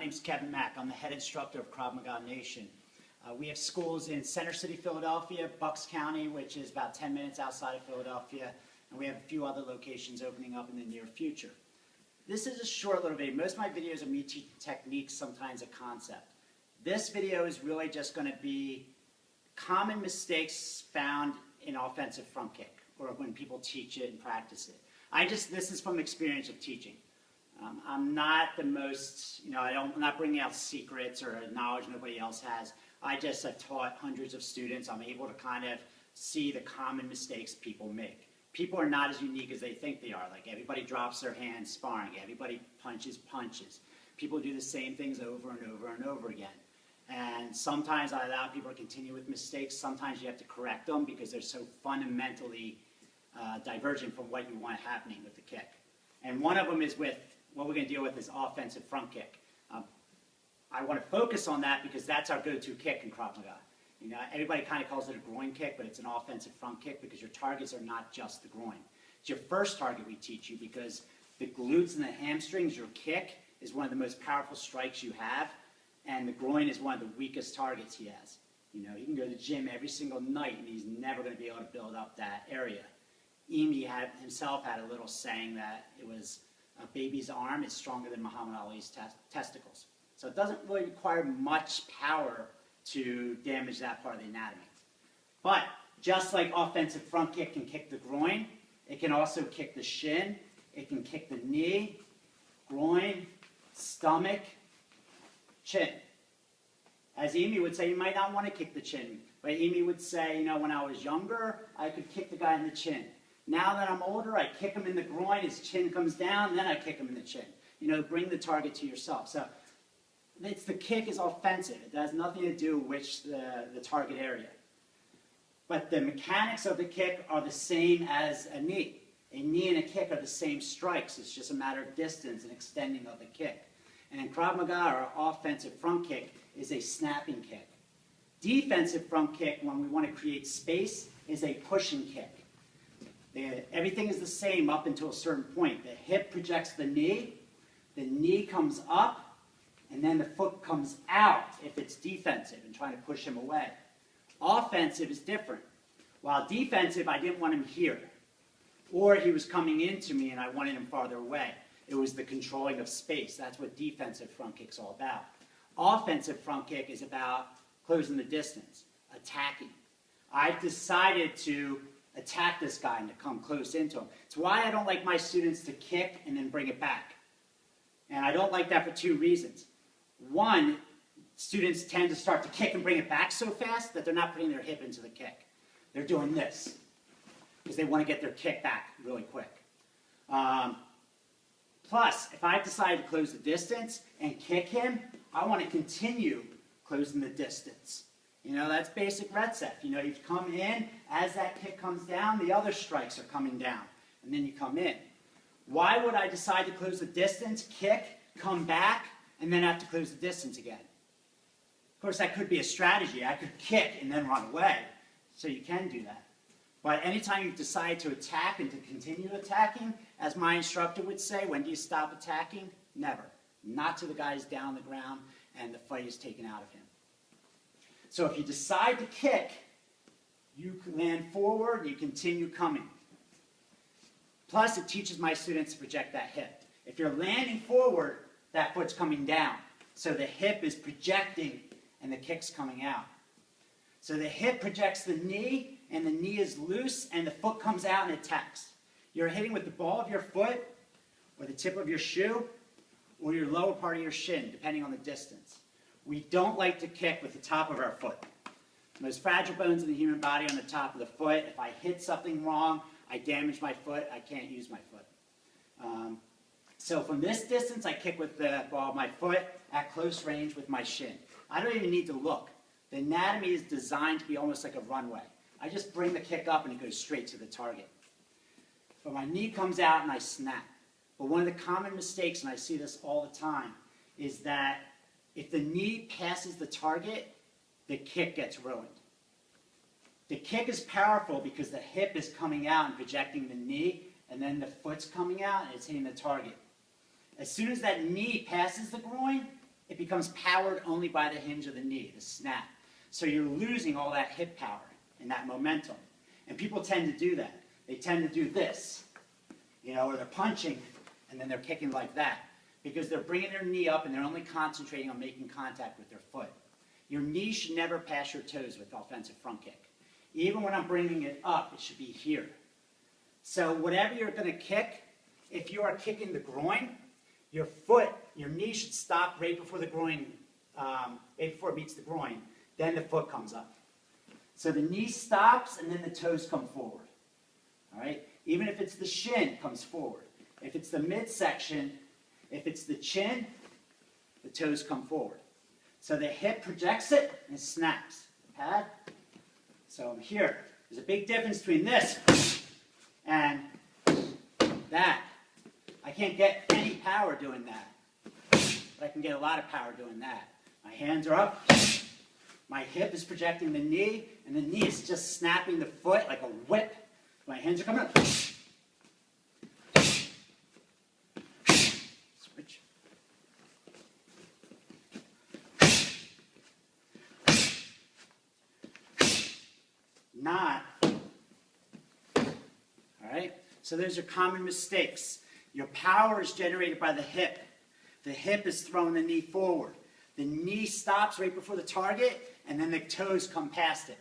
My name is Kevin Mack. I'm the head instructor of Krav Maga Nation. We have schools in Center City, Philadelphia, Bucks County, which is about 10 minutes outside of Philadelphia, and we have a few other locations opening up in the near future. This is a short little video. Most of my videos are me teaching techniques, sometimes a concept. This video is really just going to be common mistakes found in offensive front kick, or when people teach it and practice it. This is from experience of teaching. I'm not the most, I'm not bringing out secrets or knowledge nobody else has. I've taught hundreds of students. I'm able to kind of see the common mistakes people make. People are not as unique as they think they are. Like, everybody drops their hands sparring. Everybody punches. People do the same things over and over and over again. And sometimes I allow people to continue with mistakes. Sometimes you have to correct them because they're so fundamentally divergent from what you want happening with the kick. And one of them is with what we're going to deal with is offensive front kick. I want to focus on that because that's our go-to kick in Krav Maga. Everybody kind of calls it a groin kick, but it's an offensive front kick because your targets are not just the groin. It's your first target we teach you because the glutes and the hamstrings, your kick, is one of the most powerful strikes you have, and the groin is one of the weakest targets he has. You can go to the gym every single night, and he's never going to be able to build up that area. Emi himself had a little saying that it was a baby's arm is stronger than Muhammad Ali's testicles. So it doesn't really require much power to damage that part of the anatomy. But just like offensive front kick can kick the groin, it can also kick the shin, it can kick the knee, groin, stomach, chin. As Emi would say, you might not want to kick the chin, but Emi would say, when I was younger, I could kick the guy in the chin. Now that I'm older, I kick him in the groin, his chin comes down, then I kick him in the chin. Bring the target to yourself. So the kick is offensive. It has nothing to do with the target area. But the mechanics of the kick are the same as a knee. A knee and a kick are the same strikes. It's just a matter of distance and extending of the kick. And Krav Maga, or offensive front kick, is a snapping kick. Defensive front kick, when we want to create space, is a pushing kick. Everything is the same up until a certain point. The hip projects the knee comes up, and then the foot comes out if it's defensive and trying to push him away. Offensive is different. While defensive, I didn't want him here. Or he was coming into me and I wanted him farther away. It was the controlling of space. That's what defensive front kick's all about. Offensive front kick is about closing the distance, attacking. I've decided to attack this guy and to come close into him. It's why I don't like my students to kick and then bring it back. And I don't like that for two reasons. One, students tend to start to kick and bring it back so fast that they're not putting their hip into the kick. They're doing this because they want to get their kick back really quick. Plus, if I decide to close the distance and kick him, I want to continue closing the distance. That's basic red set. You come in, as that kick comes down, the other strikes are coming down, and then you come in. Why would I decide to close the distance, kick, come back, and then have to close the distance again? Of course, that could be a strategy. I could kick and then run away, so you can do that. But anytime you decide to attack and to continue attacking, as my instructor would say, when do you stop attacking? Never. Not till the guy's down on the ground and the fight is taken out of him. So if you decide to kick, you land forward, you continue coming. Plus, it teaches my students to project that hip. If you're landing forward, that foot's coming down. So the hip is projecting and the kick's coming out. So the hip projects the knee, and the knee is loose, and the foot comes out and attacks. You're hitting with the ball of your foot, or the tip of your shoe, or your lower part of your shin, depending on the distance. We don't like to kick with the top of our foot. The most fragile bones in the human body are on the top of the foot. If I hit something wrong, I damage my foot, I can't use my foot. So from this distance, I kick with the ball of my foot at close range with my shin. I don't even need to look. The anatomy is designed to be almost like a runway. I just bring the kick up and it goes straight to the target. But my knee comes out and I snap. But one of the common mistakes, and I see this all the time, is that if the knee passes the target, the kick gets ruined. The kick is powerful because the hip is coming out and projecting the knee, and then the foot's coming out and it's hitting the target. As soon as that knee passes the groin, it becomes powered only by the hinge of the knee, the snap. So you're losing all that hip power and that momentum. And people tend to do that. They tend to do this, you know, or they're punching and then they're kicking like that because they're bringing their knee up and they're only concentrating on making contact with their foot. Your knee should never pass your toes with offensive front kick. Even when I'm bringing it up, it should be here. So whatever you're going to kick, if you are kicking the groin, your foot, your knee should stop right before the groin, right before it meets the groin. Then the foot comes up. So the knee stops and then the toes come forward. All right? Even if it's the shin, it comes forward. If it's the midsection, if it's the chin, the toes come forward. So the hip projects it and it snaps. Okay? So here, there's a big difference between this and that. I can't get any power doing that, but I can get a lot of power doing that. My hands are up, my hip is projecting the knee, and the knee is just snapping the foot like a whip. My hands are coming up. Switch. Not. All right? So those are common mistakes. Your power is generated by the hip. The hip is throwing the knee forward. The knee stops right before the target, and then the toes come past it.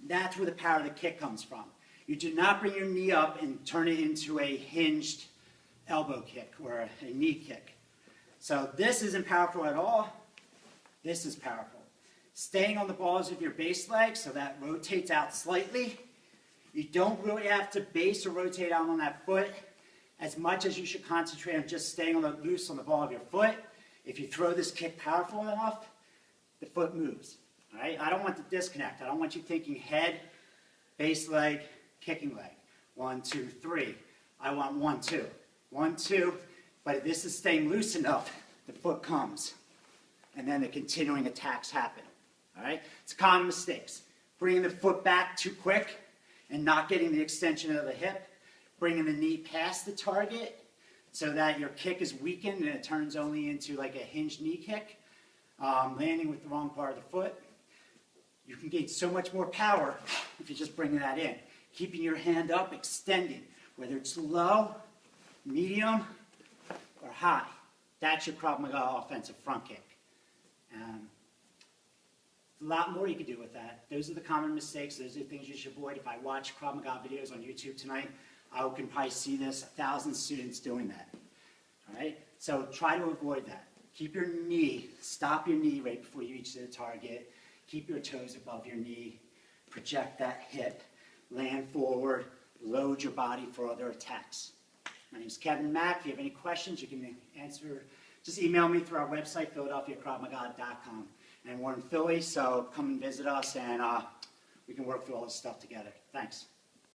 That's where the power of the kick comes from. You do not bring your knee up and turn it into a hinged elbow kick or a knee kick. So this isn't powerful at all. This is powerful. Staying on the balls of your base leg so that rotates out slightly. You don't really have to base or rotate out on that foot as much as you should concentrate on just staying on loose on the ball of your foot. If you throw this kick powerful enough, the foot moves. All right? I don't want the disconnect. I don't want you thinking head, base leg, kicking leg. 1, 2, 3. I want 1, 2. 1, 2. But if this is staying loose enough, the foot comes. And then the continuing attacks happen. All right? It's common mistakes. Bringing the foot back too quick and not getting the extension of the hip. Bringing the knee past the target so that your kick is weakened and it turns only into like a hinged knee kick. Landing with the wrong part of the foot. You can gain so much more power if you just bring that in. Keeping your hand up, extending, whether it's low, medium, or high. That's your Krav Maga offensive front kick. A lot more you can do with that. Those are the common mistakes. Those are the things you should avoid. If I watch Krav Maga videos on YouTube tonight, I can probably see this 1,000 students doing that. All right? So try to avoid that. Keep your knee, stop your knee right before you reach the target. Keep your toes above your knee. Project that hip. Land forward. Load your body for other attacks. My name is Kevin Mack. If you have any questions, you can answer. Just email me through our website, philadelphiakravmaga.com. And we're in Philly, so come and visit us, and we can work through all this stuff together. Thanks.